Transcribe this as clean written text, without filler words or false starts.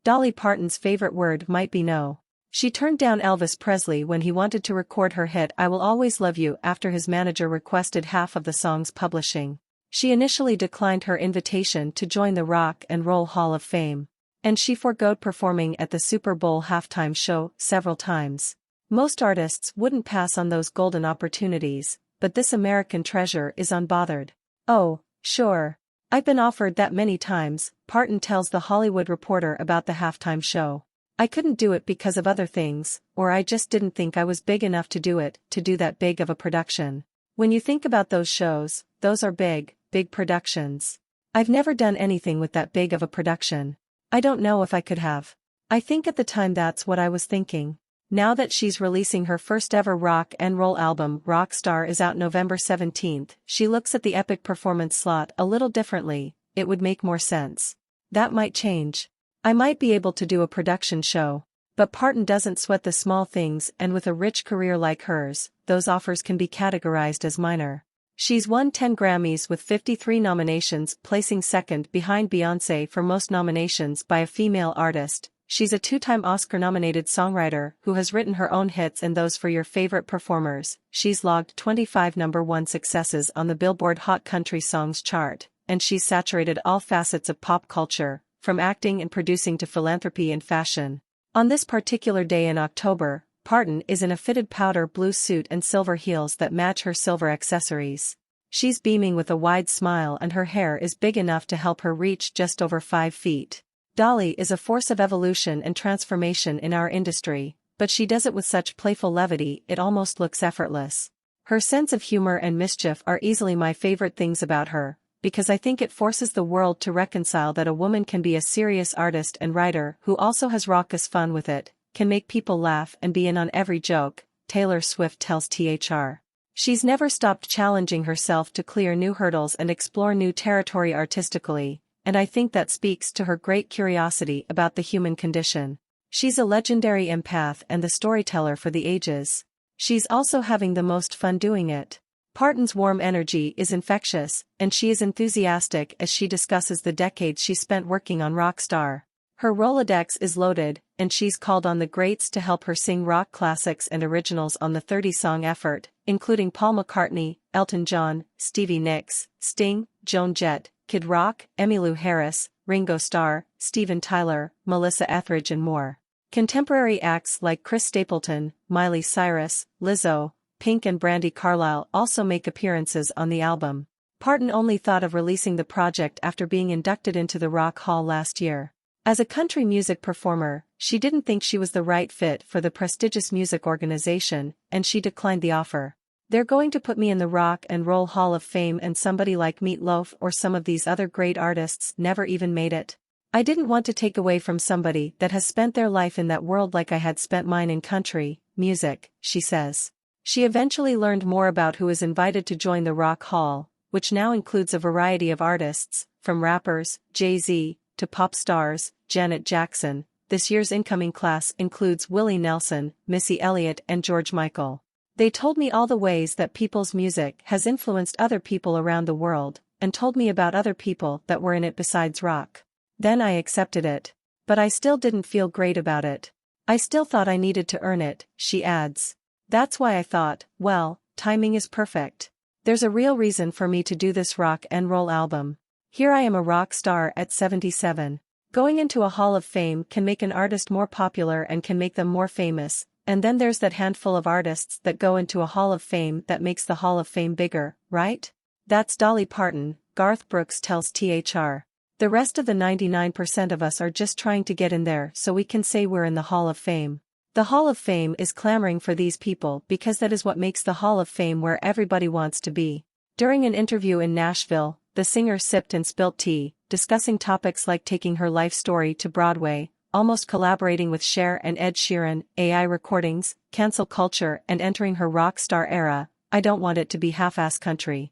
Dolly Parton's favorite word might be no. She turned down Elvis Presley when he wanted to record her hit I Will Always Love You after his manager requested half of the song's publishing. She initially declined her invitation to join the Rock and Roll Hall of Fame. And she forgoed performing at the Super Bowl halftime show several times. Most artists wouldn't pass on those golden opportunities, but this American treasure is unbothered. Oh, sure. I've been offered that many times, Parton tells The Hollywood Reporter about the halftime show. I couldn't do it because of other things, or I just didn't think I was big enough to do it, to do that big of a production. When you think about those shows, those are big, big productions. I've never done anything with that big of a production. I don't know if I could have. I think at the time that's what I was thinking. Now that she's releasing her first ever rock and roll album, Rockstar, is out November 17th, she looks at the epic performance slot a little differently. It would make more sense. That might change. I might be able to do a production show. But Parton doesn't sweat the small things, and with a rich career like hers, those offers can be categorized as minor. She's won 10 Grammys with 53 nominations, placing second behind Beyoncé for most nominations by a female artist. She's a two-time Oscar-nominated songwriter who has written her own hits and those for your favorite performers. She's logged 25 #1 successes on the Billboard Hot Country Songs chart, and she's saturated all facets of pop culture, from acting and producing to philanthropy and fashion. On this particular day in October, Parton is in a fitted powder blue suit and silver heels that match her silver accessories. She's beaming with a wide smile and her hair is big enough to help her reach just over 5 feet. Dolly is a force of evolution and transformation in our industry, but she does it with such playful levity it almost looks effortless. Her sense of humor and mischief are easily my favorite things about her, because I think it forces the world to reconcile that a woman can be a serious artist and writer who also has raucous fun with it, can make people laugh and be in on every joke, Taylor Swift tells THR. She's never stopped challenging herself to clear new hurdles and explore new territory artistically, and I think that speaks to her great curiosity about the human condition. She's a legendary empath and the storyteller for the ages. She's also having the most fun doing it. Parton's warm energy is infectious, and she is enthusiastic as she discusses the decades she spent working on Rockstar. Her Rolodex is loaded, and she's called on the greats to help her sing rock classics and originals on the 30-song effort, including Paul McCartney, Elton John, Stevie Nicks, Sting, Joan Jett, Kid Rock, Emmylou Harris, Ringo Starr, Steven Tyler, Melissa Etheridge and more. Contemporary acts like Chris Stapleton, Miley Cyrus, Lizzo, Pink and Brandi Carlile also make appearances on the album. Parton only thought of releasing the project after being inducted into the Rock Hall last year. As a country music performer, she didn't think she was the right fit for the prestigious music organization, and she declined the offer. They're going to put me in the Rock and Roll Hall of Fame and somebody like Meat Loaf or some of these other great artists never even made it. I didn't want to take away from somebody that has spent their life in that world like I had spent mine in country music, she says. She eventually learned more about who is invited to join the Rock Hall, which now includes a variety of artists, from rappers, Jay-Z, to pop stars, Janet Jackson. This year's incoming class includes Willie Nelson, Missy Elliott and George Michael. They told me all the ways that people's music has influenced other people around the world, and told me about other people that were in it besides rock. Then I accepted it. But I still didn't feel great about it. I still thought I needed to earn it, she adds. That's why I thought, well, timing is perfect. There's a real reason for me to do this rock and roll album. Here I am, a rock star at 77. Going into a Hall of Fame can make an artist more popular and can make them more famous, and then there's that handful of artists that go into a Hall of Fame that makes the Hall of Fame bigger, right? That's Dolly Parton, Garth Brooks tells THR. The rest of the 99% of us are just trying to get in there so we can say we're in the Hall of Fame. The Hall of Fame is clamoring for these people because that is what makes the Hall of Fame where everybody wants to be. During an interview in Nashville, the singer sipped and spilt tea, discussing topics like taking her life story to Broadway, almost collaborating with Cher and Ed Sheeran, AI recordings, cancel culture and entering her rock star era. I don't want it to be half-ass country.